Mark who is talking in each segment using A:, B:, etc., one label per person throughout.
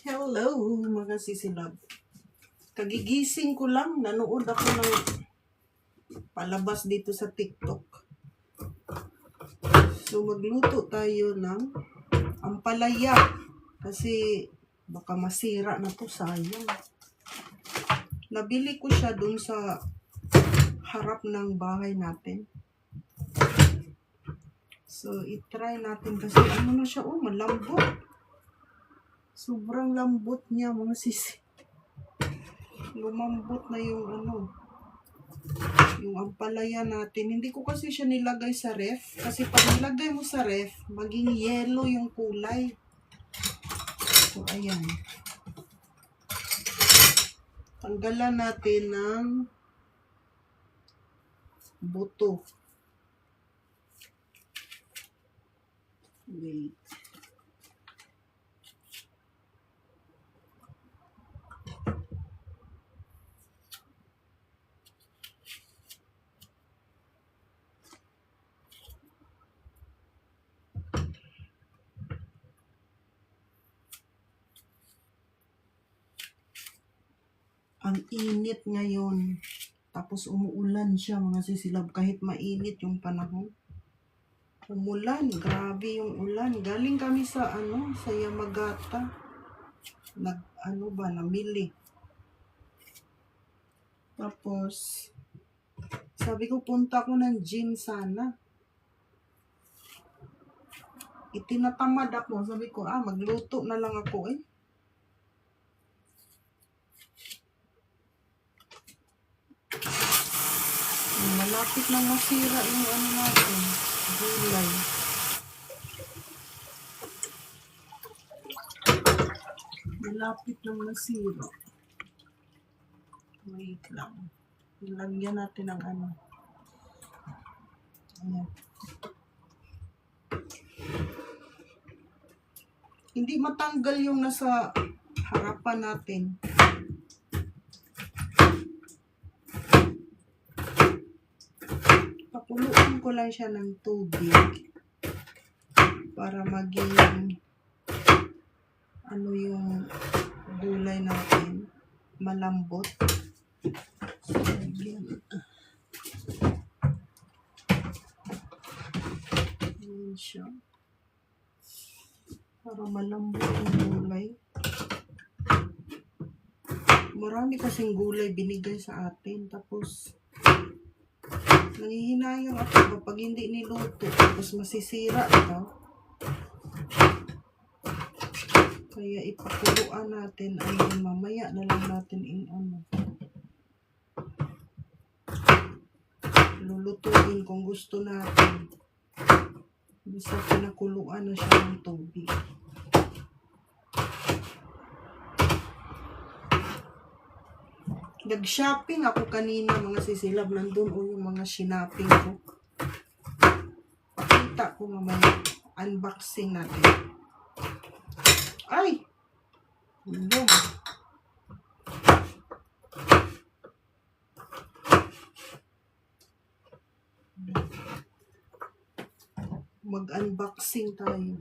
A: Hello mga sisilab. Kagigising ko lang, nanood ako ng palabas dito sa TikTok. So magluto tayo ng ampalaya kasi baka masira na to, sayang. Nabili ko siya dun sa harap ng bahay natin. So itry natin kasi ano na siya, malambot. Sobrang lambot niya mga sisi. Lumambot na yung yung ampalaya natin. Hindi ko kasi siya nilagay sa ref. Kasi pag nilagay mo sa ref, maging yellow yung kulay. So, ayan. Tanggalan natin ng buto. Wait. Ang init ngayon. Tapos umuulan siya mga sisilab kahit mainit yung panahon. Umulan, grabe yung ulan. Galing kami sa sa Yamagata. Namili. Tapos sabi ko punta ko ng gym sana. Itinatamad ako. Sabi ko, magluto na lang ako eh. Malapit na masira yung natin. Gulay. Malapit na masira. Wait lang. Ilagyan natin ng Ayan. Hindi matanggal yung nasa harapan natin. Pakuluan ko lang siya ng tubig para maging yung gulay natin malambot. So, ayan siya. Para malambot yung gulay. Marami kasing gulay binigay sa atin. Tapos nangihinayang ako kapag hindi niluto. Tapos masisira ito. Kaya ipakuluan natin. Mamaya na lang natin lulutuin kung gusto natin. Basta pinakuluan na siya ng tubig. Nag-shopping ako kanina mga sisilab. Nandun yung mga shinaping ko. Pakita ko mamaya. Unboxing natin. Ay! Hello. Mag-unboxing tayo.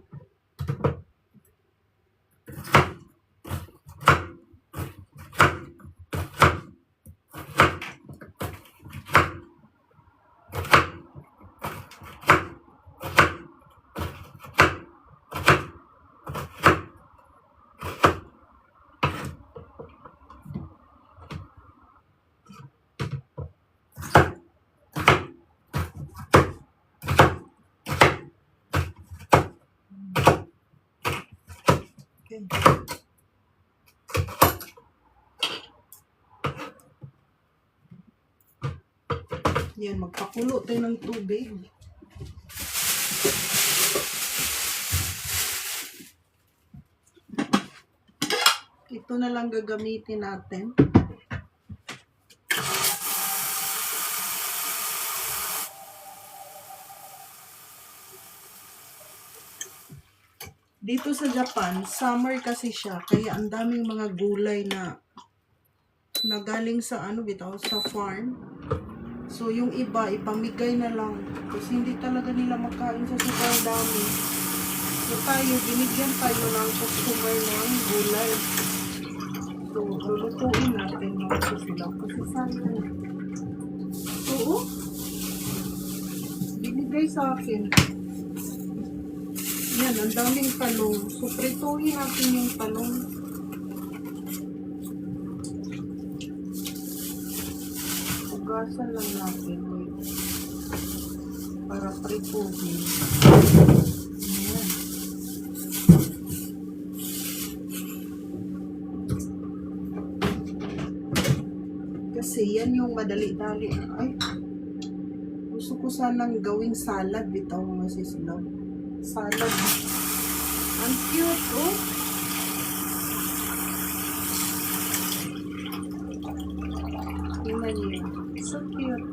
A: Okay. Yan, magpakulo tayo ng tubig. Ito na lang gagamitin natin. Dito sa Japan, summer kasi siya, kaya ang daming mga gulay na galing sa sa farm. So yung iba ipamigay na lang kasi hindi talaga nila makain sa super dami. So tayo, binigyan tayo ng customer ng gulay. So, lulutuin natin mga sisilaw. Kasi sayang. Oo. Binigay sa akin. Yan, ang daming talong. So, prituhin natin yung talong. Ugasan lang natin. Wait. Para prituhin. Ayan. Kasi yan yung madali-dali. Ay, gusto ko sanang gawing salad. Bitaw mga sisilaw. Salad. Ang cute, oh. Tingnan niyo. So cute.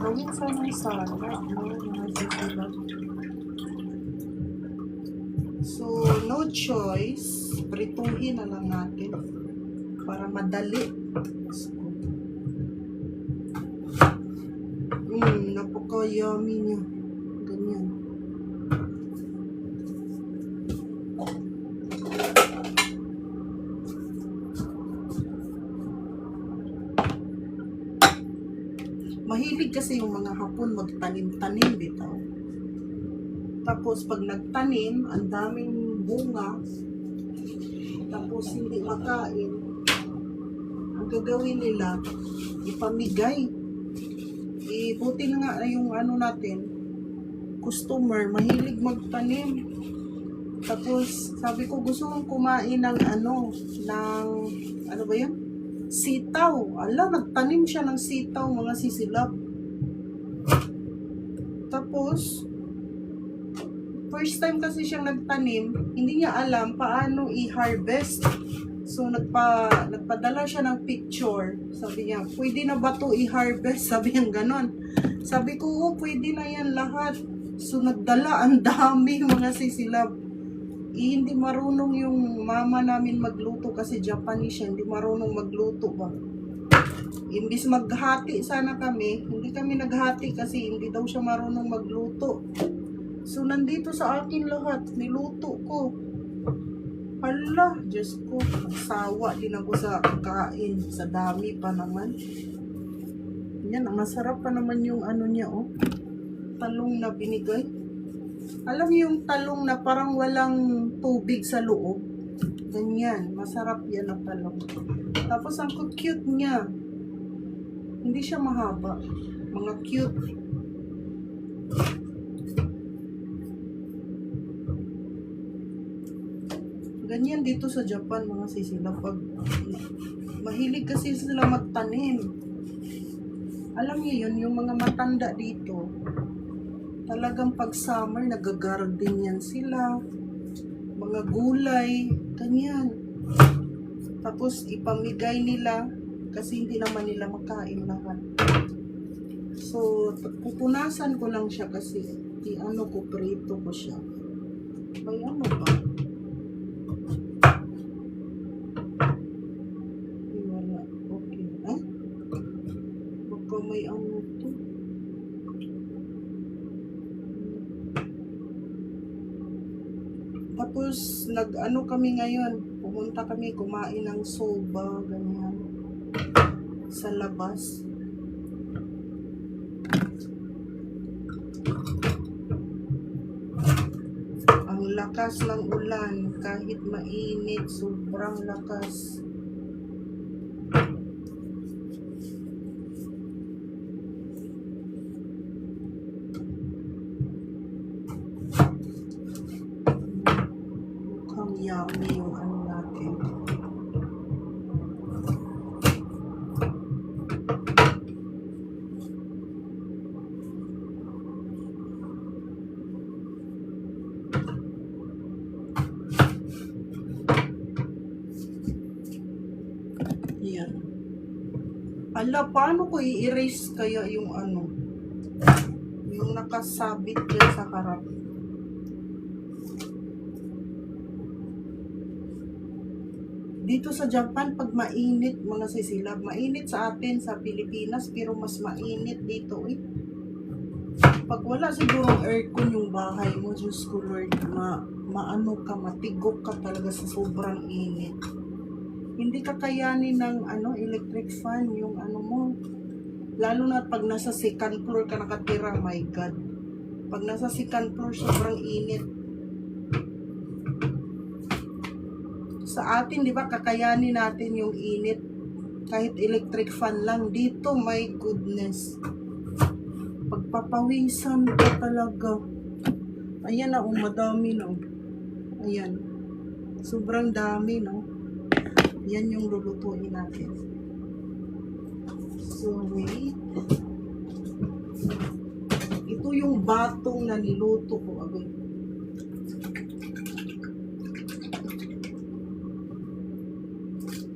A: Gawin sanang salad, no? Mga sisilaw. So, no choice. Prituhin na lang natin. Para madali. Napaka-yummy niya. Ganyan. Mahilig kasi yung mga Hapon magtanim-tanim dito. Tapos pag nagtanim, ang daming bunga. Tapos hindi makain. Ang gagawin nila, ipamigay. Buti na nga yung ano natin, customer, mahilig magtanim. Tapos sabi ko gusto kong kumain ng ano ba yan? Sitaw. Ala, nagtanim siya ng sitaw, mga sisilab. Tapos, first time kasi siyang nagtanim, hindi niya alam paano i-harvest. So, nagpadala siya ng picture. Sabi niya, pwede na ba ito i-harvest? Sabi niya ganon. Sabi ko, oh, pwede na yan lahat. So, nagdala, ang dami mga sisilab. Hindi marunong yung mama namin magluto kasi Japanese siya, hindi marunong magluto ba. Imbis maghati sana kami, hindi kami naghati kasi hindi daw siya marunong magluto. So nandito sa akin lahat, niluto ko. Hala, Diyos ko, sawa din ako sa kain, sa dami pa naman. Yan, masarap pa naman yung ano niya, oh. Talong na binigay. Alam niyo yung talong na parang walang tubig sa loob? Ganyan. Masarap yan ang talong. Tapos ang cute niya. Hindi siya mahaba. Mga cute. Ganyan dito sa Japan mga sisila. Pag mahilig kasi sila magtanim. Alam niyo yun, yung mga matanda dito. Talagang pag summer, nag-garden yan sila. Mga gulay, ganyan. Tapos ipamigay nila kasi hindi naman nila makain lahat. So, pupunasan ko lang siya kasi prito ko siya. May ano ba? Wala. Okay. Baka may ano to. Tapos, kami ngayon. Pumunta kami kumain ng soba, ganyan. Sa labas. Ang lakas ng ulan, kahit mainit, sobrang lakas. Yummy yung ano natin. Yan. Hala, paano ko i-erase kaya yung ano? Yung nakasabit dyan sa harap. Dito sa Japan, pag mainit, mga sisilab, mainit sa atin sa Pilipinas, pero mas mainit dito eh. Pag wala sigurong aircon yung bahay mo, Diyos ko Lord, maano ka, matigok ka talaga sa sobrang init. Hindi ka kayanin ng ano, electric fan, yung ano mo. Lalo na pag nasa second floor ka nakatira, my God. Pag nasa second floor, sobrang init. Sa atin, di ba, kakayanin natin yung init. Kahit electric fan lang. Dito, my goodness. Pagpapawisan ka talaga. Ayan na, madami na. Ayan. Sobrang dami, no? Yan yung lulutuin natin. So, wait. Ito yung batong na niluto ko. Agad.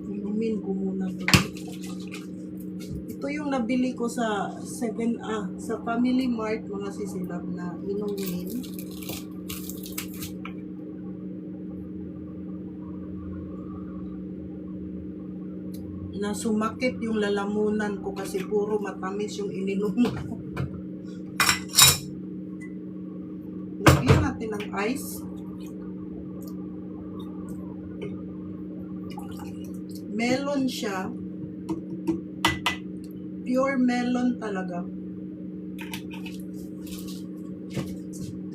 A: Inumin ko muna to. Ito yung nabili ko sa sa Family Mart, mga sisilab na inumin. Na sumakit yung lalamunan ko kasi puro matamis yung ininom ko. Lagyan natin ng ice. Melon siya. Pure melon talaga.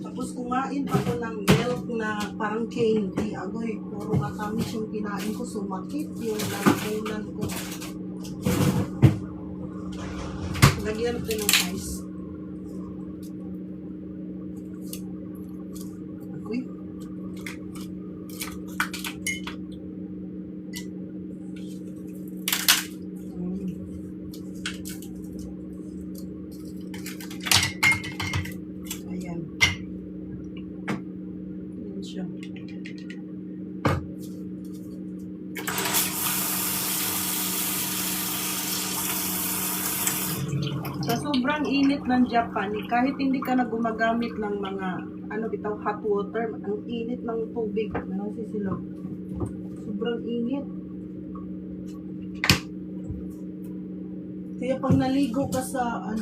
A: Tapos kumain pa ko ng milk na parang candy. Agoy, puro matamis yung kinain ko. Sumakit yung lalamunan ko. Lagyan natin ng ice. Agoy. Ayan. Ayan siya. Sa sobrang init ng Japan, kahit hindi ka na gumagamit ng mga hot water, ang init ng tubig, nasisilog. Sobrang init. Kaya pag naligo ka sa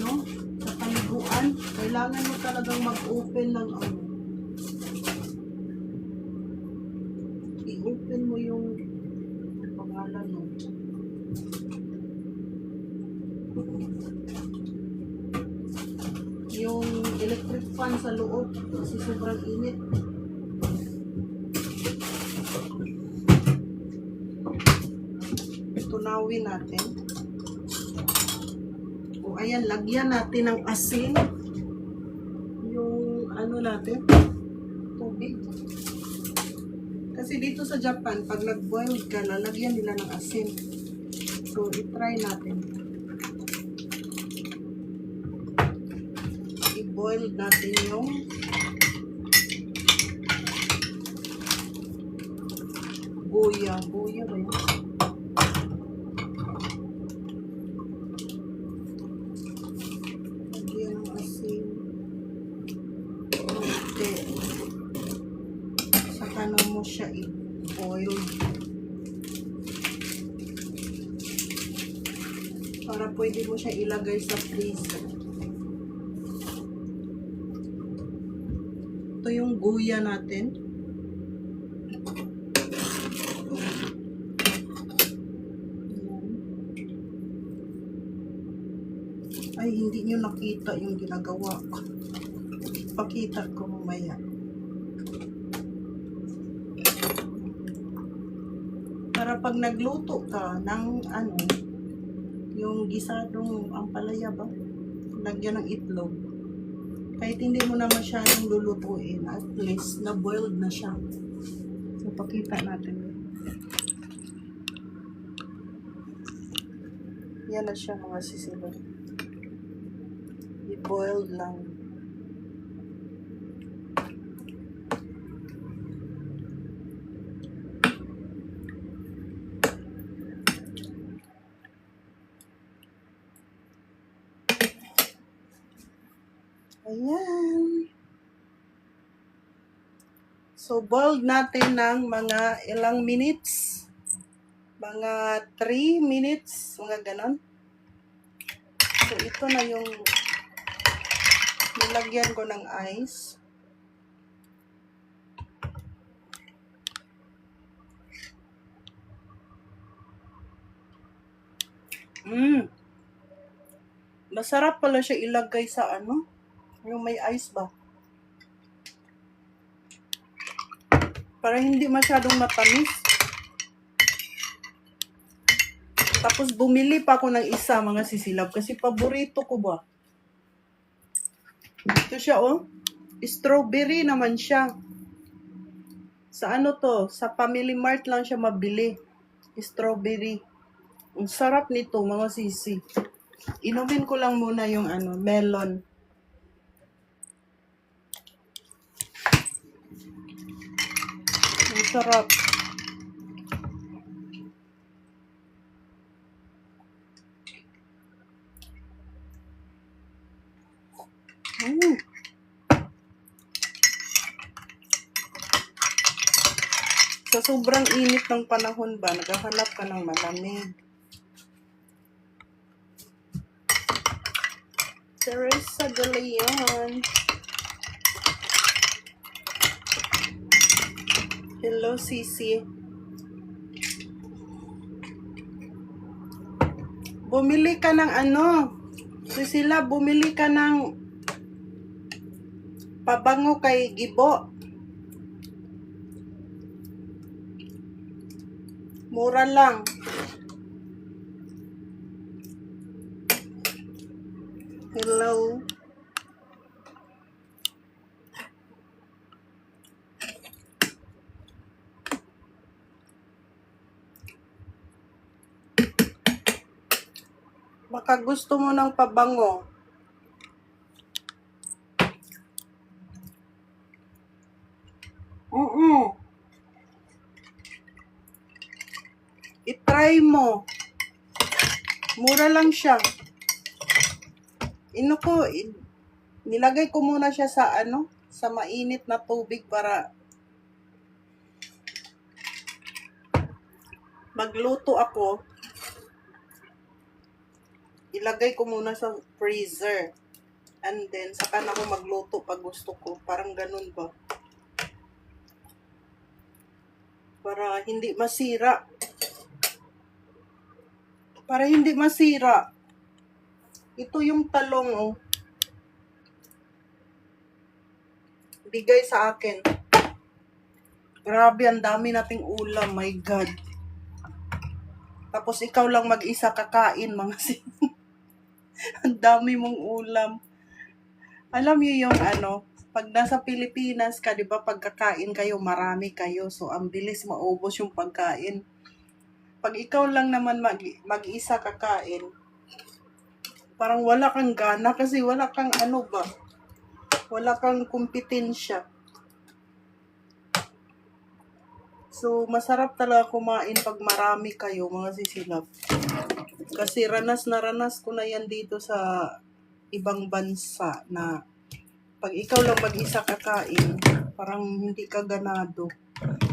A: sa paliguan, kailangan mo talagang mag-open ng i-open mo yung pangalan mo. Yung electric fan sa loob kasi sobrang init. Tunawin natin. O ayan, lagyan natin ng asin. Yung natin, tubig. Kasi dito sa Japan, pag nag-boil ka, lalagyan nila ng asin. So, i-try natin. I-boil natin yung goya. Goya ba yun? Lagyan ng asin. Okay. Saka na mo siya i-boil. Para pwede mo siya ilagay sa freezer. Ito yung guya natin. Ay, hindi nyo nakita yung ginagawa ko. Pakita ko mamaya. Para pag nagluto ka ng yung gisadong ampalaya ba? Lagyan ng itlog. Kahit hindi mo na masyadong lulutuin, at least na-boiled na siya. So, pakita natin. Yan na siya, mga sisilog. I-boiled lang. Ayan. So, boiled natin ng mga ilang minutes. Mga 3 minutes, mga ganon. So, ito na yung nilagyan ko ng ice. Masarap pala siya ilagay sa ano, yung may ice ba? Para hindi masyadong matamis. Tapos bumili pa ako ng isa, mga sisilab, kasi paborito ko ba. Ito siya, oh. Strawberry naman siya. Sa ano to? Sa Family Mart lang siya mabili. Strawberry. Ang sarap nito, mga sisi. Inumin ko lang muna yung ano, melon. Ang sarap. Sa sobrang init ng panahon ba, naghahanap ka ng malamig. Teresa de Leon. Hello, Sisi. Bumili ka ng ano? Sisila, bumili ka ng pabango kay Gibo. Mura lang. Hello. Baka gusto mo ng pabango. I-try mo. Mura lang siya. Nilagay ko muna siya sa ano, sa mainit na tubig para magluto ako. Ilagay ko muna sa freezer. And then, saka na ako magluto pag gusto ko. Parang ganun ba? Para hindi masira. Para hindi masira. Ito yung talong, oh. Bigay sa akin. Grabe, ang dami nating ulam. My God. Tapos ikaw lang mag-isa kakain, mga ang dami mong ulam. Alam niyo yung ano, pag nasa Pilipinas ka, di ba, pagkakain kayo, marami kayo. So, ang bilis maubos yung pagkain. Pag ikaw lang naman mag-isa kakain, parang wala kang gana kasi wala kang ano ba, wala kang kompetensya. So, masarap talaga kumain pag marami kayo, mga sisilab. Kasi ranas na ranas ko na yan dito sa ibang bansa na pag ikaw lang mag-isa kakain, parang hindi ka ganado.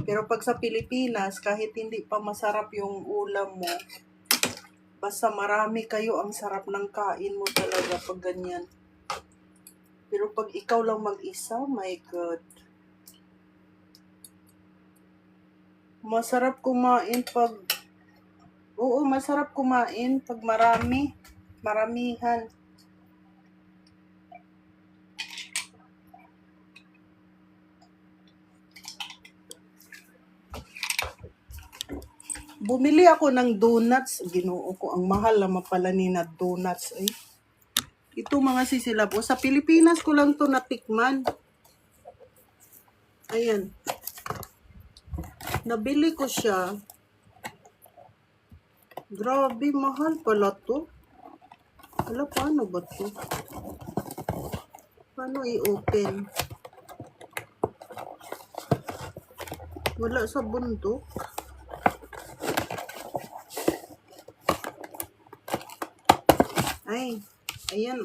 A: Pero pag sa Pilipinas, kahit hindi pa masarap yung ulam mo, basta marami kayo, ang sarap ng kain mo talaga pag ganyan. Pero pag ikaw lang mag-isa, my God. Masarap kumain pag... Oo, masarap kumain pag marami. Maramihan. Bumili ako ng donuts. Ginoo ko, ang mahal naman pala ni na donuts. Eh. Ito mga sisilab. O, sa Pilipinas ko lang to natikman. Ayan. Nabili ko siya. Grabe, mahal pala to. Wala, paano ba to? Paano i-open? Wala sa bundok. Ay, ayan,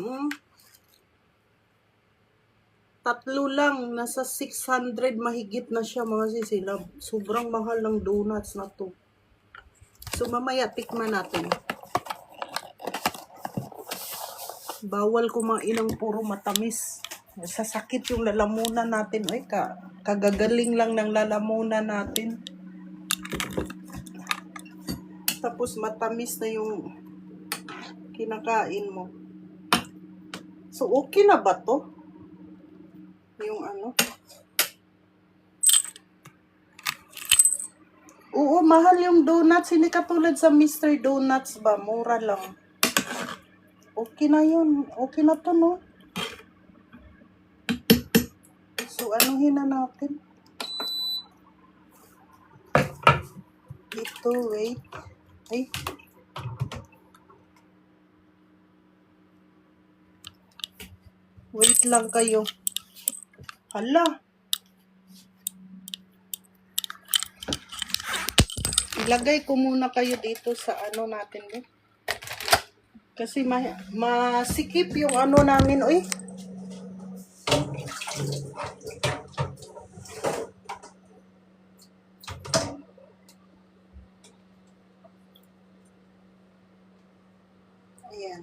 A: tatlo lang, nasa 600 mahigit na siya mga sisilab. Sobrang mahal ng donuts na to. So mamaya tikman natin. Bawal kumain ng puro matamis. Sasakit yung lalamunan natin. Ay, kagagaling lang ng lalamunan natin. Tapos matamis na yung kinakain mo. So okay na ba to? Yung ano? Oo, mahal yung donuts. Hindi katulad sa Mr. Donuts ba? Mura lang. Okay na yun. Okay na to, no? So, anuhin na natin. Ito, wait. Ay. Wait lang kayo. Hala. Ilagay ko muna kayo dito sa ano natin, eh. Kasi masikip yung ano namin, oy. Ayan.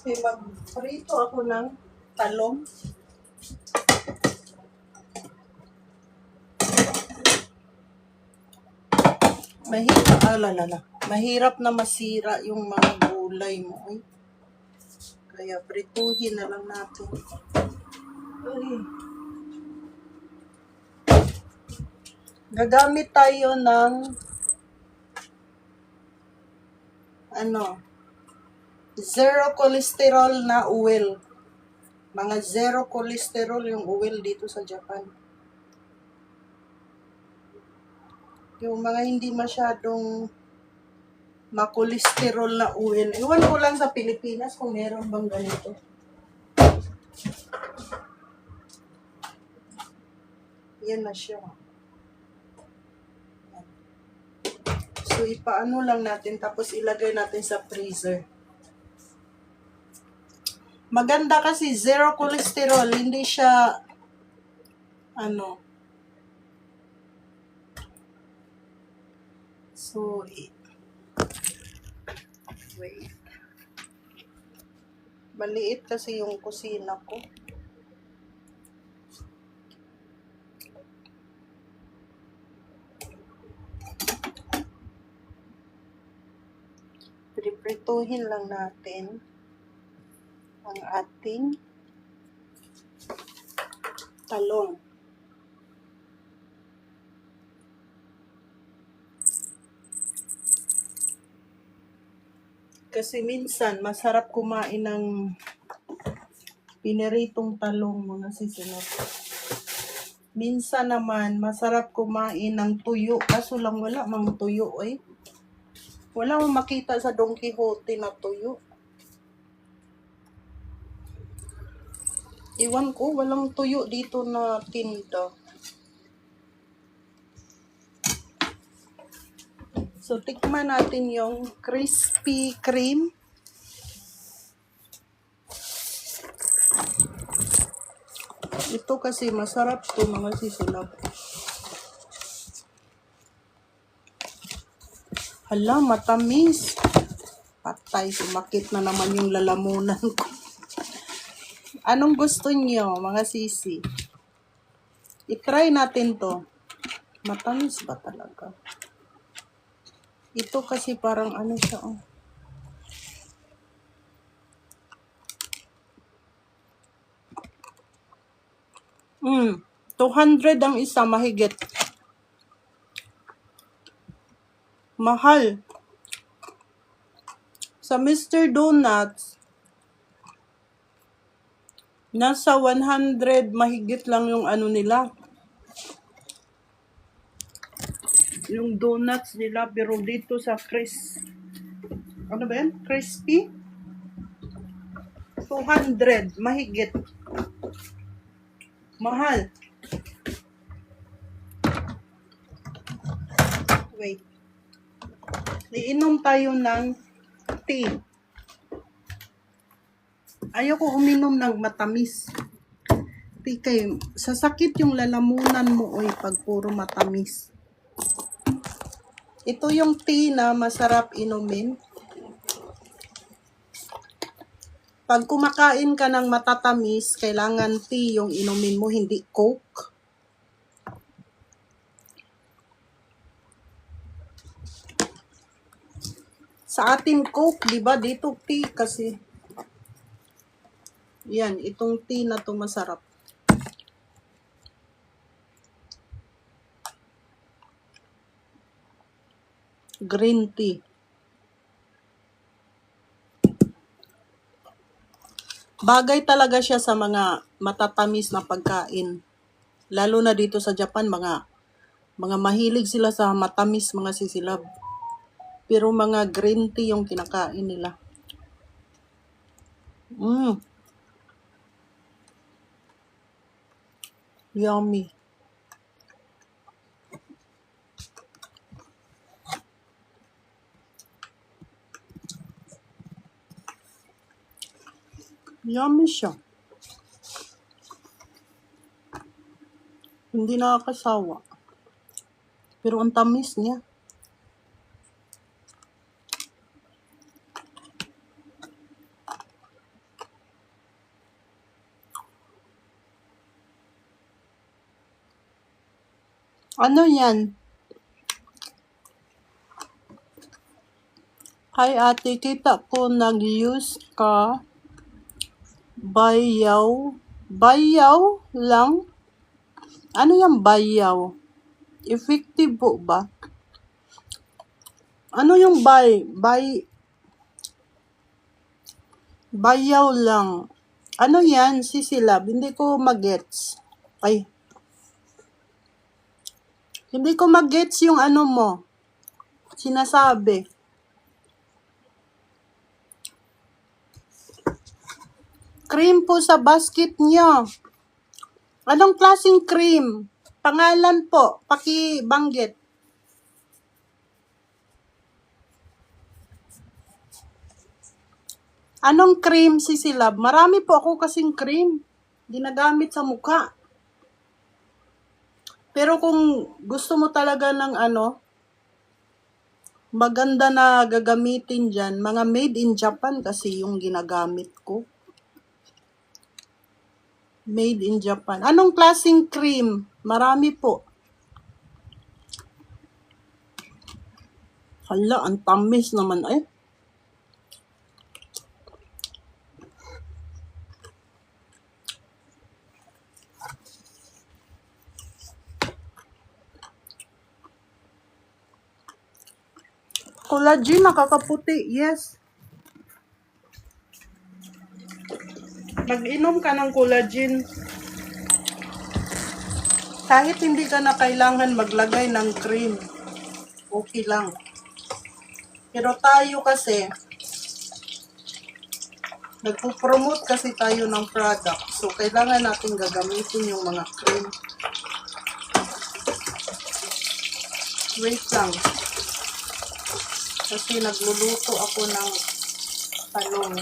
A: Okay, mag-prito ako ng talong. Mahirap na masira yung mga gulay mo. Ay. Kaya prituhin na lang natin. Ay. Gagamit tayo ng zero cholesterol na oil. Mga zero cholesterol yung oil dito sa Japan. Yung mga hindi masyadong makolesterol na oil. Iwan ko lang sa Pilipinas kung meron bang ganito. Yan na siya. So, ipaano lang natin tapos ilagay natin sa freezer. Maganda kasi zero cholesterol. Hindi siya So, wait. Maliit kasi yung kusina ko. Priprituhin lang natin ang ating talong. Kasi minsan, masarap kumain ng piniritong talong mga sisinap. Minsan naman, masarap kumain ng tuyo. Kaso lang wala mang tuyo, eh. Wala mong makita sa Don Quixote na tuyo. Iwan ko, walang tuyo dito na tinda. So, tikman natin yung Krispy Kreme. Ito kasi masarap to mga sisilab. Hala, matamis. Patay, sumakit na naman yung lalamunan ko. Anong gusto niyo, mga sisi? I-try natin to. Matamis ba talaga? Ito kasi parang siya, oh. 200 ang isa, mahigit. Mahal. Sa Mr. Donuts, nasa 100 mahigit lang yung nila. yung donuts nila, pero dito sa ano ba yan? Crispy? 200, mahigit. Mahal. Wait. Iinom tayo ng tea. Ayoko uminom ng matamis. Kay sasakit yung lalamunan mo oy pag puro matamis. Ito yung tea na masarap inumin. Pag kumakain ka ng matatamis, kailangan tea yung inumin mo, hindi Coke. Sa atin Coke, di ba? Dito tea kasi. Yan, itong tea na to masarap. Green tea. Bagay talaga siya sa mga matatamis na pagkain. Lalo na dito sa Japan, mga mahilig sila sa matamis, mga sisilab. Pero mga green tea yung kinakain nila. Yummy. Yummy siya. Hindi nakakasawa. Pero ang tamis niya. Ano yan? Hi ate, kita ko nag-use ka. Bayaw? Bayaw lang? Ano yung bayaw? Effective po ba? Ano yung bayaw lang? Ano yan, sisilab? Hindi ko magets. Ay. Hindi ko magets yung ano mo. Sinasabi. Cream po sa basket niyo. Anong klaseng cream? Pangalan po, pakibanggit. Anong cream, sisilab? Marami po ako kasing cream. Ginagamit sa mukha. Pero kung gusto mo talaga ng maganda na gagamitin dyan, mga made in Japan kasi yung ginagamit ko. Made in Japan. Anong klaseng cream? Marami po. Hala, ang tamis naman eh. Collagen, nakakaputi. Yes. Mag-inom ka ng collagen. Kahit hindi ka na kailangan maglagay ng cream. Okay lang. Pero tayo kasi, nagpo-promote kasi tayo ng product. So, kailangan natin gagamitin yung mga cream. Wait lang. Kasi nagluluto ako ng talong.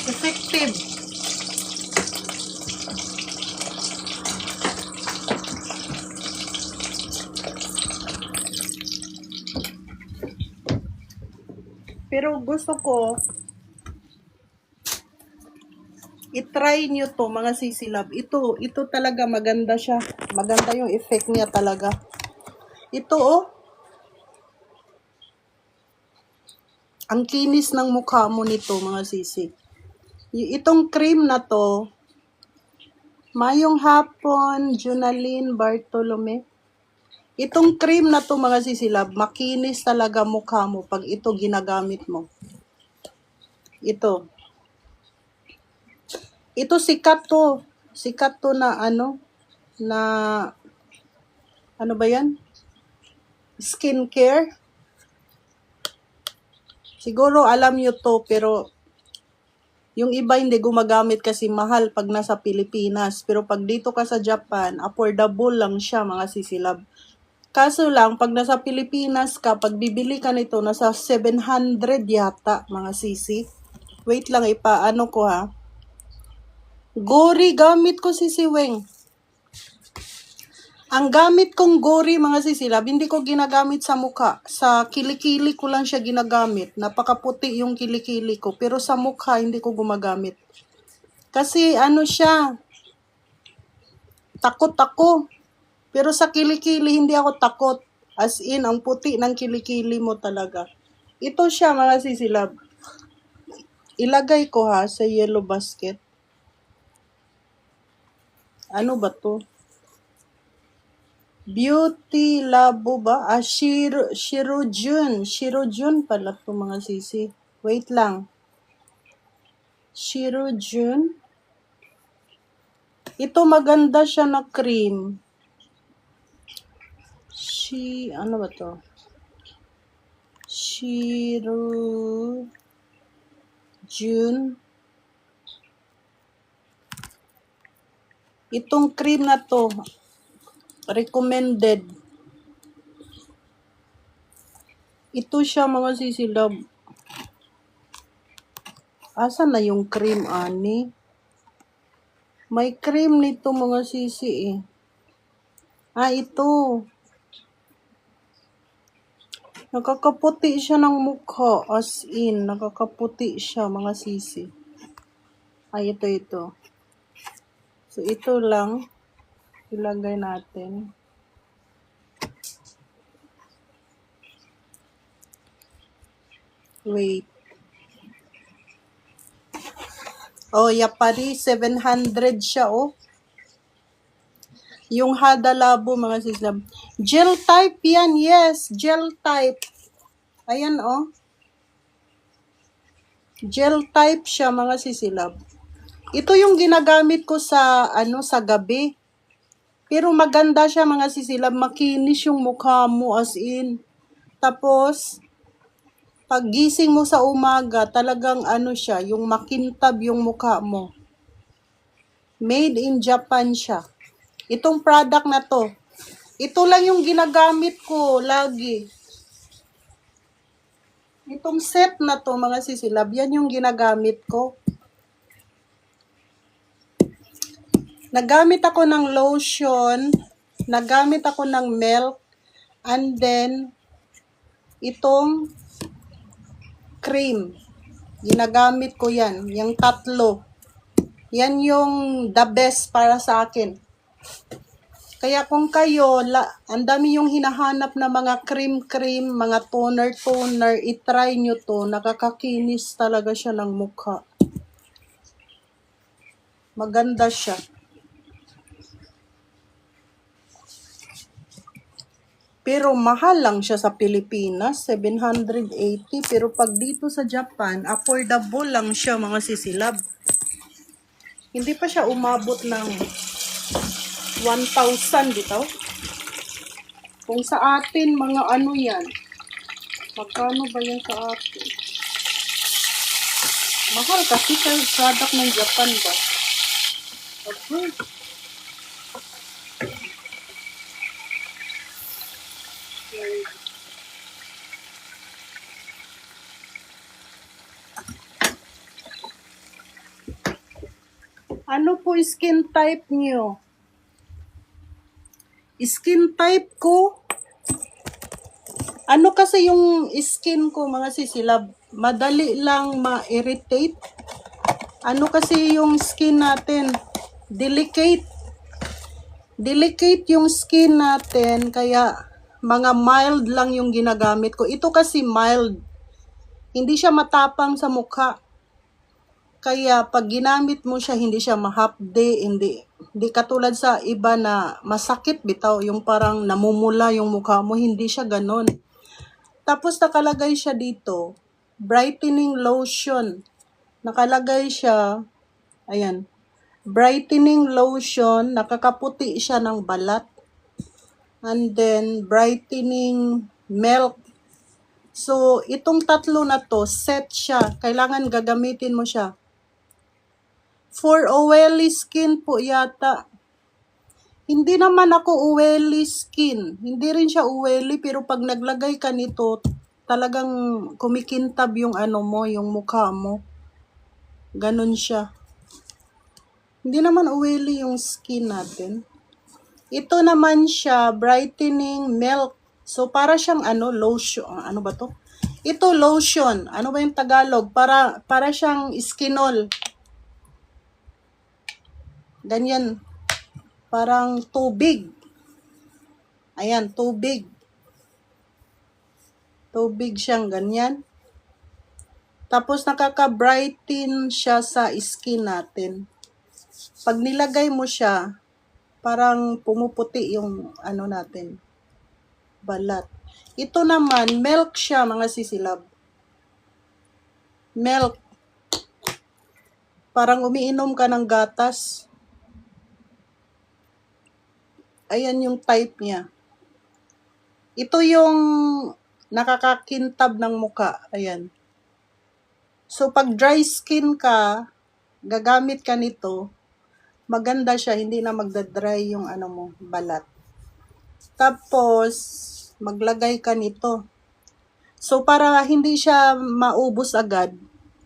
A: Effective. Pero gusto ko i-try nyo to mga sisilab. Ito talaga maganda siya. Maganda yung effect niya talaga. Ito ang kinis ng mukha mo nito mga sisi. Itong cream na to, mayong hapon, Junaline Bartolome. Itong cream na to mga sisilab, makinis talaga mukha mo pag ito ginagamit mo. Ito sikat to Sikat to na ano ba yan? Skincare. Siguro alam nyo to, pero yung iba hindi gumagamit kasi mahal pag nasa Pilipinas. Pero pag dito ka sa Japan, affordable lang siya, mga sisilab. Kaso lang, pag nasa Pilipinas ka, pag bibili ka nito, nasa 700 yata, mga sisi. Wait lang, ipaano ko ha. Gori, gamit ko Sisi Weng. Ang gamit kong gori, mga sisilab, hindi ko ginagamit sa mukha. Sa kilikili ko lang siya ginagamit. Napakaputi yung kilikili ko. Pero sa mukha, hindi ko gumagamit. Kasi ano siya, takot ako. Pero sa kilikili, hindi ako takot. As in, ang puti ng kilikili mo talaga. Ito siya, mga sisilab. Ilagay ko ha, sa yellow basket. Ano ba to? Beauty Labo ba? Shirojun. Shirojun pala to, mga sisi. Wait lang. Shirojun. Ito maganda siya na cream. Ano ba to? Shirojun. Itong cream na to, recommended. Ito siya, mga sisilab. Asan na yung cream, ani? May cream nito, mga sisi eh. Ito. Nakakaputi siya ng mukha. As in, nakakaputi siya, mga sisi. Ito. So, ito lang. Ilagay natin. Wait. Oh, yapari. 700 siya, oh. Yung Hada Labo, mga sisilab. Gel type yan, yes. Gel type. Ayan, oh. Gel type siya, mga sisilab. Ito yung ginagamit ko sa gabi. Pero maganda siya, mga sisilab. Makinis yung mukha mo, as in. Tapos, pag gising mo sa umaga, talagang siya, yung makintab yung mukha mo. Made in Japan siya. Itong product na to. Ito lang yung ginagamit ko lagi. Itong set na to, mga sisilab, yan yung ginagamit ko. Nagamit ako ng lotion, nagamit ako ng milk, and then, itong cream. Ginagamit ko yan. Yung tatlo. Yan yung the best para sa akin. Kaya kung kayo, ang dami yung hinahanap na mga cream, mga toner, itry nyo to. Nakakakinis talaga siya ng mukha. Maganda siya. Pero mahal lang siya sa Pilipinas, 780. Pero pag dito sa Japan, affordable lang siya, mga sisilab. Hindi pa siya umabot ng 1,000 dito. Kung sa atin, mga yan. Magkano ba yan sa atin? Mahal kasi sa product ng Japan ba? Okay. Ano po skin type niyo? Skin type ko, ano kasi yung skin ko, mga sisilab, madali lang ma-irritate. Ano kasi yung skin natin, delicate. Delicate yung skin natin, kaya mga mild lang yung ginagamit ko. Ito kasi mild. Hindi siya matapang sa mukha. Kaya pag ginamit mo siya, hindi siya mahapde, hindi katulad sa iba na masakit bitaw, yung parang namumula yung mukha mo, hindi siya ganon. Tapos nakalagay siya dito, brightening lotion. Nakalagay siya, ayan, brightening lotion, nakakaputi siya ng balat. And then, brightening milk. So, itong tatlo na to, set siya. Kailangan gagamitin mo siya. For oily skin po yata. Hindi naman ako oily skin. Hindi rin siya oily, pero pag naglagay ka nito, talagang kumikintab yung ano mo, yung mukha mo. Ganon siya. Hindi naman oily yung skin natin. Ito naman siya, brightening milk. So, para siyang lotion. Ano ba to? Ito, lotion. Ano ba yung Tagalog? Para siyang skinol. Ganyan. Parang tubig. Ayan, tubig. Tubig siyang ganyan. Tapos, nakaka-brighten siya sa skin natin. Pag nilagay mo siya, parang pumuputi yung natin, balat. Ito naman, milk siya, mga sisilab. Milk. Parang umiinom ka ng gatas. Ayan yung type niya. Ito yung nakakakintab ng muka. Ayan. So, pag dry skin ka, gagamit ka nito, maganda siya, hindi na magdadry yung balat. Tapos, maglagay ka nito. So, para hindi siya maubos agad,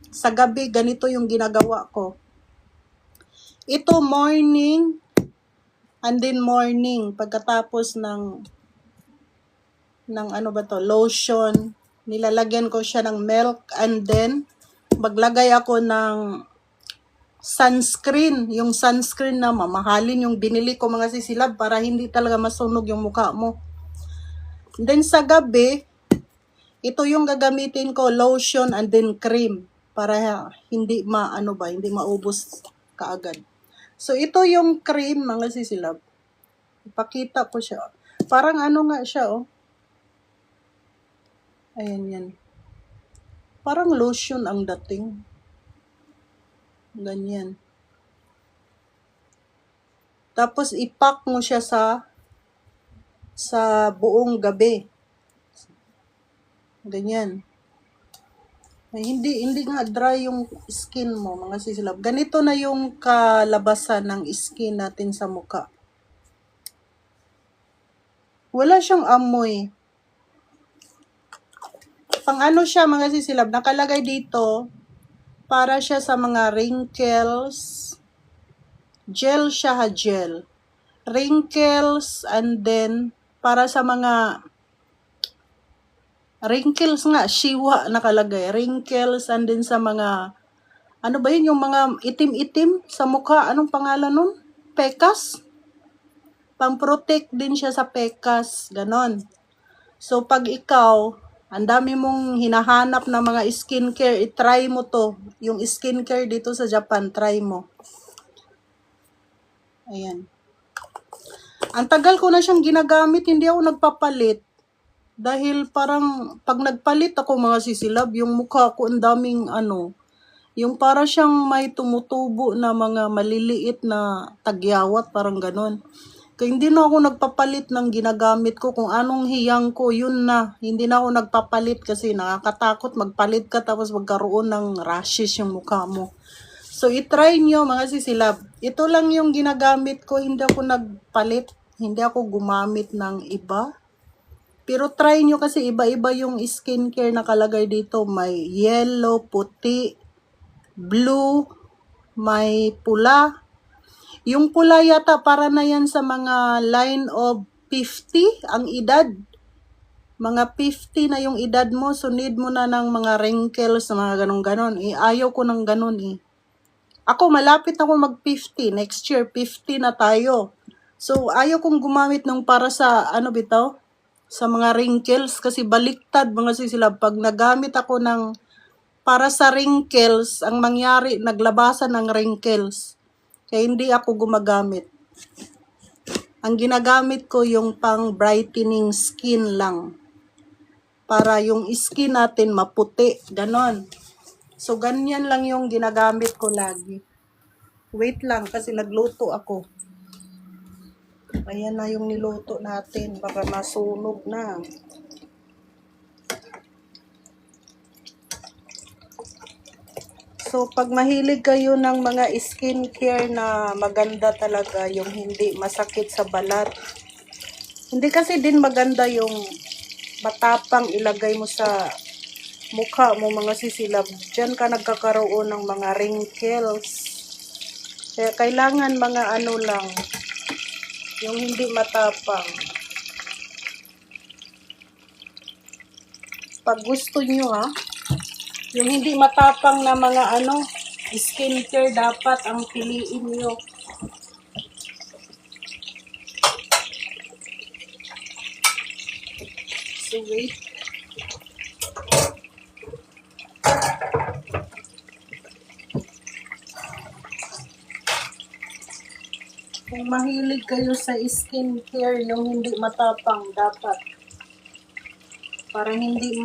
A: sa gabi, ganito yung ginagawa ko. Ito, morning, and then morning, pagkatapos ng lotion, nilalagyan ko siya ng milk, and then, maglagay ako ng sunscreen. Yung sunscreen na mamahalin yung binili ko, mga sisilab, para hindi talaga masunog yung mukha mo. And then sa gabi, ito yung gagamitin ko, lotion and then cream, para hindi hindi maubos kaagad. So ito yung cream, mga sisilab. Ipakita ko siya. Parang nga siya, oh. Ayan yan. Parang lotion ang dating. Ganyan. Tapos ipack mo siya sa buong gabi. Ganyan. Ay, hindi nga dry yung skin mo, mga sisilab. Ganito na yung kalabasan ng skin natin sa mukha. Wala siyang amoy. Pang siya, mga sisilab, nakalagay dito, para siya sa mga wrinkles. Gel siya, gel. Wrinkles, and then, para sa mga wrinkles nga, shiwa nakalagay. Wrinkles, and then sa mga, yung mga itim-itim sa mukha, anong pangalan nun? Pekas? Pang-protect din siya sa pekas, ganon. So, pag ikaw, ang dami mong hinahanap na mga skincare, i-try mo to. Yung skincare dito sa Japan, try mo. Ayan. Ang tagal ko na siyang ginagamit, hindi ako nagpapalit. Dahil parang, pag nagpalit ako, mga sisilab, yung mukha ko, ang daming yung para siyang may tumutubo na mga maliliit na tagyawat, parang ganon. Kaya hindi na ako nagpapalit ng ginagamit ko. Kung anong hiyang ko, yun na. Hindi na ako nagpapalit kasi nakakatakot magpalit ka tapos magkaroon ng rashes yung mukha mo. So, itry nyo, mga sisilab. Ito lang yung ginagamit ko. Hindi ako nagpalit. Hindi ako gumamit ng iba. Pero try nyo kasi iba-iba yung skincare nakalagay dito. May yellow, puti, blue, may pula. Yung pula yata para na yan sa mga line of 50 ang edad. Mga 50 na yung edad mo, so need mo na ng mga wrinkles, mga ganon-ganon. Ayaw ko ng ganon eh. Ako, malapit ako mag-50. Next year, 50 na tayo. So, ayaw kong gumamit ng para sa, bitaw? Sa mga wrinkles. Kasi baliktad, mga sisilab. Pag nagamit ako ng para sa wrinkles, ang mangyari, naglabasan ng wrinkles. Kaya hindi ako gumagamit. Ang ginagamit ko yung pang brightening skin lang. Para yung skin natin maputi. Ganon. So, ganyan lang yung ginagamit ko lagi. Wait lang kasi nagluto ako. Ayan na yung niluto natin. Baka masunog na. So, pag mahilig kayo ng mga skincare na maganda talaga, yung hindi masakit sa balat. Hindi kasi din maganda yung matapang ilagay mo sa mukha mo, mga sisilab. Diyan ka nagkakaroon ng mga wrinkles. Kaya kailangan mga ano lang, yung hindi matapang. Pag gusto nyo yung hindi matapang na mga skincare dapat ang piliin nyo. So wait. Kung mahilig kayo sa skincare, yung hindi matapang dapat. Para hindi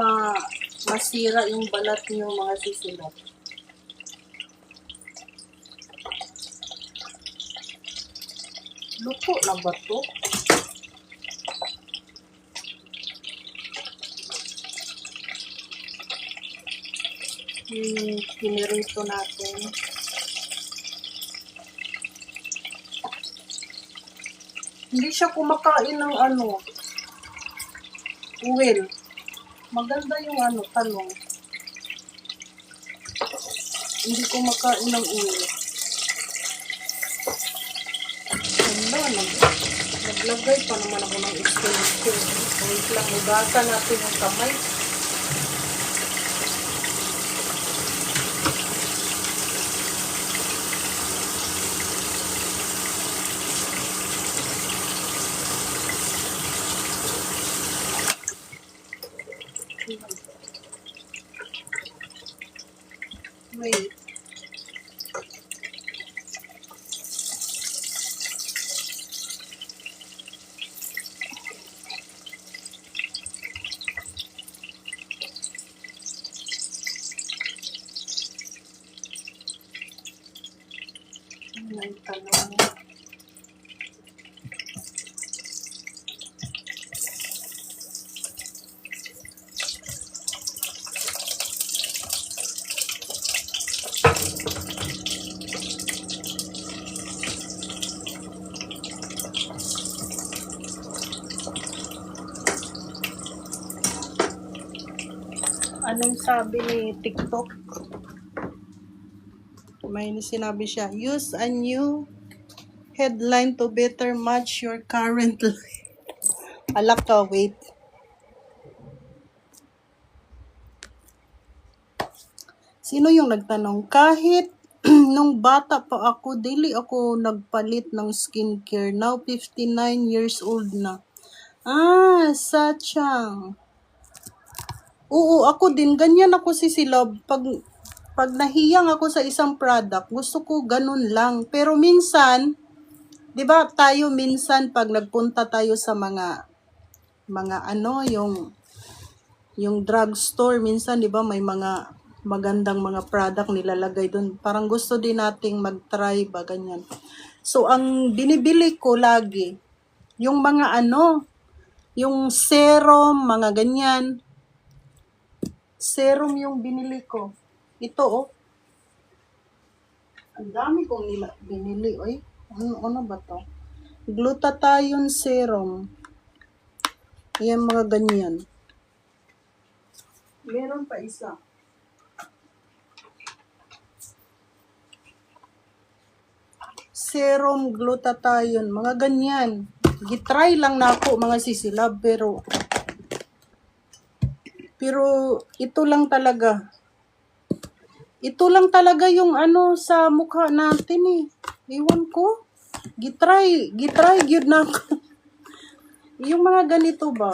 A: masira yung balat niyo, mga sisilap. Luto na ba to? Yung pinirito natin. Hindi siya kumakain ng oil. Maganda yung talong. Hindi kumakain ng oil. Naglagay pa naman ako ng skincare. Wait lang, ugasan natin yung kamay. Wait. May talong. Anong sabi ni TikTok? May sinabi siya, use a new headline to better match your current life. Alak ka, wait. Sino yung nagtanong? Kahit nung bata pa ako, daily ako nagpalit ng skincare. Now, 59 years old na. Sachang. Oo, ako din. Ganyan ako sisilab. Pag nahiyang ako sa isang product, gusto ko ganun lang. Pero minsan, di ba tayo minsan pag nagpunta tayo sa mga yung drugstore, minsan di ba may mga magandang mga product nilalagay doon. Parang gusto din nating mag-try ba, ganyan. So, ang binibili ko lagi, yung mga yung serum, mga ganyan. Serum yung binili ko. Ito, Ang dami kong binili, oy. Ano ba to? Glutathione serum. Ayan, mga ganyan. Meron pa isa. Serum glutathione, mga ganyan. Gitry lang na ako, mga sisilab, pero ito lang talaga. Ito lang talaga yung sa mukha natin eh. Iwan ko. Gitry gyud na ako. Yung mga ganito ba?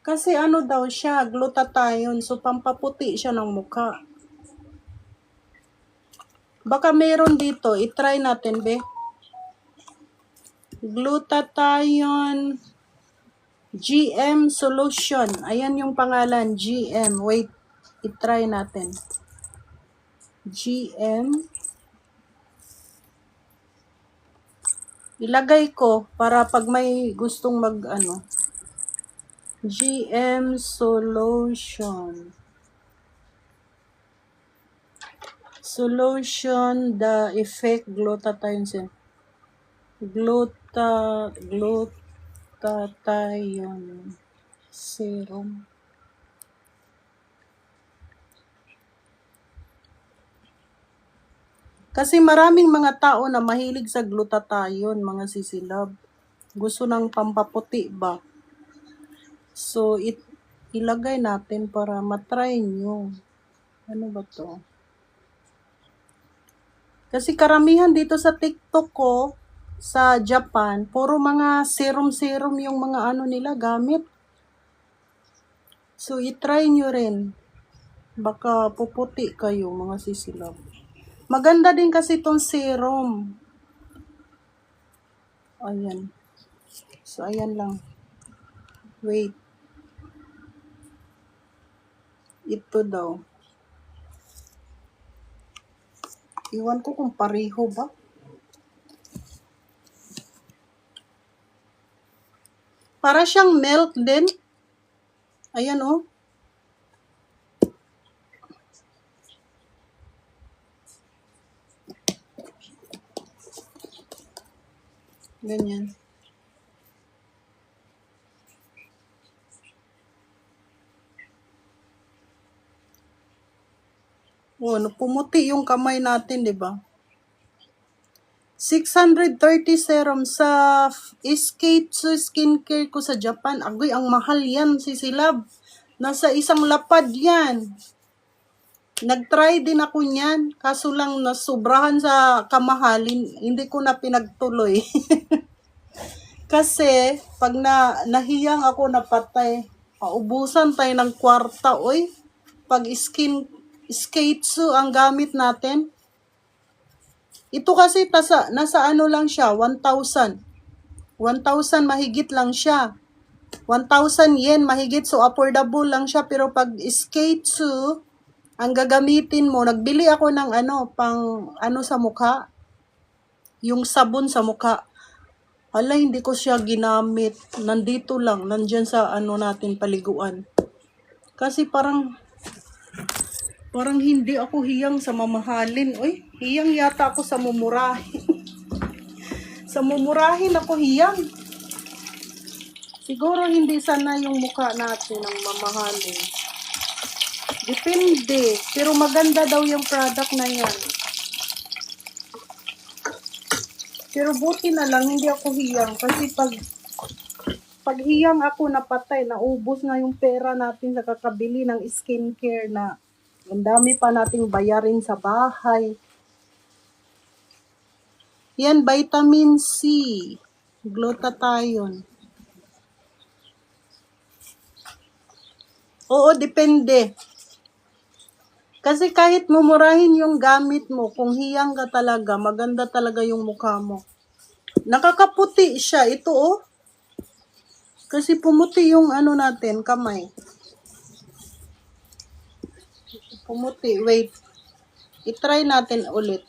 A: Kasi daw siya, glutathione, so pampaputi siya ng mukha. Baka meron dito, i-try natin, be. Glutathione GM solution. Ayan yung pangalan, GM. Wait, i-try natin. GM. Ilagay ko para pag may gustong mag GM solution. Solution the effect glutathione. Glutathione serum. Kasi maraming mga tao na mahilig sa glutathione, mga sisilab. Gusto ng pampaputi ba? So, ilagay natin para matry nyo. Ano ba to? Kasi karamihan dito sa TikTok ko, sa Japan, puro mga serum-serum yung mga nila gamit. So, itry nyo rin. Baka puputi kayo, mga sisilab. Maganda din kasi itong serum. Ayan. So, ayan lang. Wait. Ito daw. Iwan ko kung pareho ba. Para siyang milk din. Ayan oh. Ganyan. Oh, pumuti yung kamay natin, di ba? 630 serum sa Escape Skincare ko sa Japan. Agoy, ang mahal yan, sisilab. Nasa isang lapad yan. Nag-try din ako niyan. Kaso lang nasubrahan sa kamahalin. Hindi ko na pinagtuloy. Kasi, pag nahiyang ako napatay, paubusan tayo ng kwarta, oy. Pag Skatesu ang gamit natin. Ito kasi nasa lang siya, 1,000. 1,000 mahigit lang siya. 1,000 yen mahigit, so affordable lang siya. Pero pag Skatesu, ang gagamitin mo, nagbili ako ng pang sa mukha. Yung sabon sa mukha. Hala, hindi ko siya ginamit. Nandito lang, nandyan sa natin paliguan. Kasi parang hindi ako hiyang sa mamahalin. Uy, hiyang yata ako sa mumurahin. Sa mumurahin ako hiyang. Siguro hindi sana yung mukha natin ang mamahalin. Depende. Pero maganda daw yung product na yan. Pero buti na lang, hindi ako hiyang. Kasi pag hiyang ako napatay, naubos na yung pera natin sa kakabili ng skincare na ang dami pa nating bayarin sa bahay. Yan, vitamin C. Glutathione. Oo, depende. Kasi kahit mumurahin yung gamit mo, kung hiyang ka talaga, maganda talaga yung mukha mo. Nakakaputi siya. Ito oh. Kasi pumuti yung natin, kamay. Pumuti. Wait. I-try natin ulit.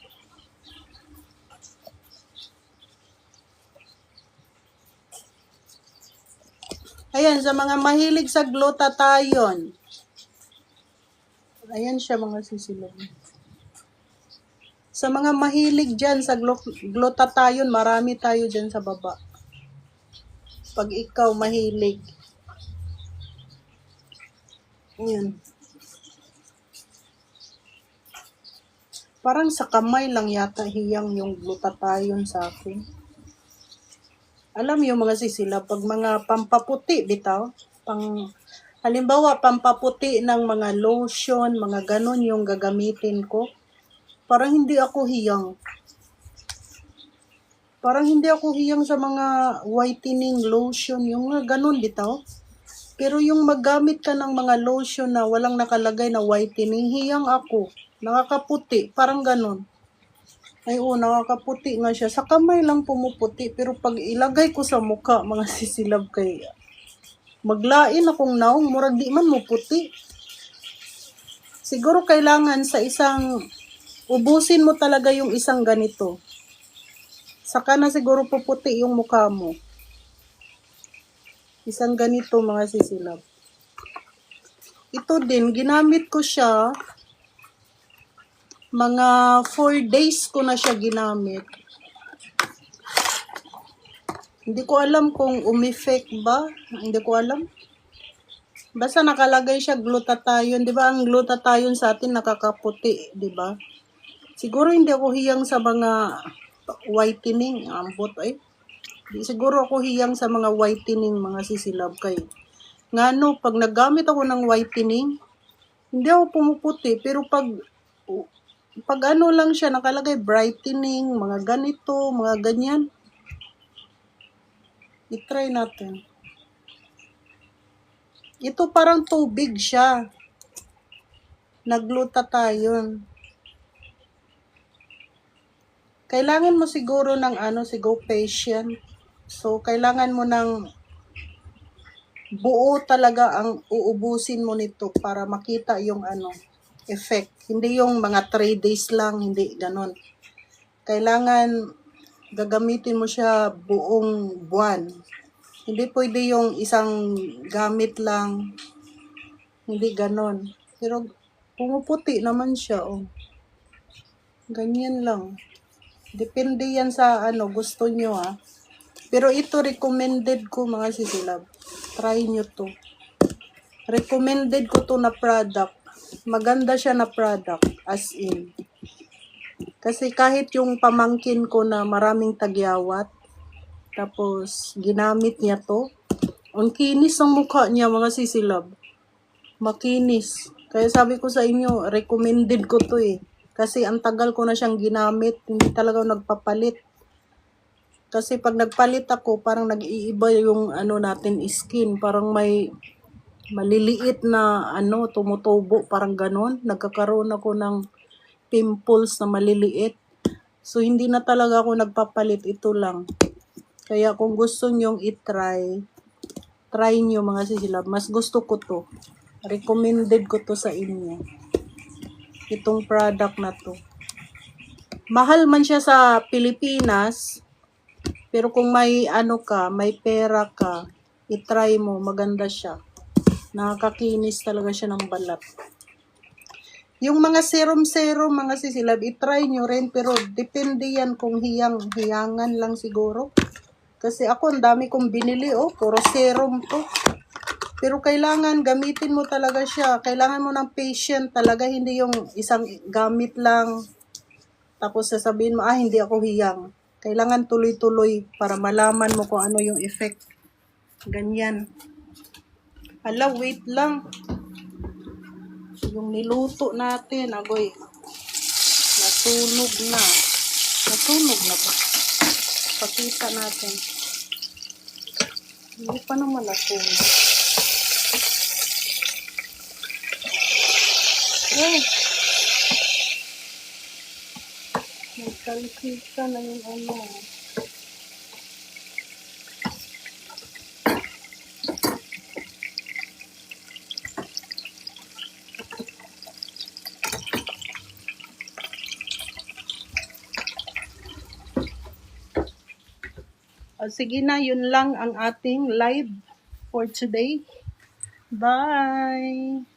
A: Ayan, sa mga mahilig sa glutathione. Ayan siya, mga sisilab. Sa mga mahilig dyan sa glutathione, marami tayo dyan sa baba. Pag ikaw mahilig. Ayan. Parang sa kamay lang yata hiyang yung glutathione sa akin. Alam yung mga sisilab, pag mga pampaputi, bitaw, halimbawa, pampaputi ng mga lotion, mga ganon yung gagamitin ko. Parang hindi ako hiyang. Parang hindi ako hiyang sa mga whitening lotion, yung mga ganon, bitaw. Pero yung maggamit ka ng mga lotion na walang nakalagay na whitening, hiyang ako. Nakakaputi, parang ganon. Ay nakakaputi nga siya. Sa kamay lang pumuputi, pero pag ilagay ko sa mukha, mga sisilab kay maglain akong naong, murag di man mo puti. Siguro kailangan sa isang Ubusin mo talaga yung isang ganito. Saka na siguro puputi yung mukha mo. Isang ganito mga sisilab. Ito din, ginamit ko siya. Mga 4 days ko na siya ginamit. Hindi ko alam kung umeffect ba. Hindi ko alam. Basta nakalagay siya glutathione. Di ba ang glutathione sa atin nakakaputi, di ba? Siguro hindi ako hiyang sa mga whitening. Ambot ay. Siguro ako hiyang sa mga whitening mga sisilab kay. Ngano, pag naggamit ako ng whitening, hindi ako pumuputi. Pero pag ano lang siya, nakalagay brightening, mga ganito, mga ganyan. I-try natin. Ito parang tubig siya. Nag-glutathione. Kailangan mo siguro ng siguro patient. So, kailangan mo ng buo talaga ang uubusin mo nito para makita yung effect. Hindi yung mga 3 days lang, hindi ganon. Kailangan gagamitin mo siya buong buwan. Hindi pwede yung isang gamit lang. Hindi ganon. Pero pumuputi naman siya, oh. Ganyan lang. Depende yan sa gusto nyo, ha. Pero ito recommended ko mga sisilab. Try nyo to. Recommended ko to na product. Maganda siya na product, as in. Kasi kahit yung pamangkin ko na maraming tagyawat, tapos ginamit niya to, ang kinis ng mukha niya mga sisilab. Makinis. Kaya sabi ko sa inyo, recommended ko to eh. Kasi ang tagal ko na siyang ginamit, hindi talaga nagpapalit. Kasi pag nagpalit ako, parang nag-iiba yung natin skin. Parang may maliliit na tumutubo, parang ganon. Nagkakaroon ako ng pimples na maliliit. So, hindi na talaga ako nagpapalit. Ito lang. Kaya kung gusto nyong try nyo mga sisilab. Mas gusto ko to. Recommended ko to sa inyo. Itong product na to. Mahal man siya sa Pilipinas. Pero kung may may pera ka, itry mo, maganda siya. Nakakakinis talaga siya ng balat. Yung mga serum mga sisilab, itry nyo rin. Pero depende yan kung hiyangan lang siguro. Kasi ako, ang dami kong binili, puro serum to. Pero kailangan gamitin mo talaga siya. Kailangan mo ng patient talaga, hindi yung isang gamit lang. Tapos sasabihin mo, hindi ako hiyang. Kailangan tuloy-tuloy para malaman mo kung ano yung effect. Ganyan. Hala, wait lang. Yung niluto natin, agoy, natunog na. Natunog na ba? Pakita natin. Hindi pa naman natunog. Nagkalkita na yung sige na, yun lang ang ating live for today. Bye!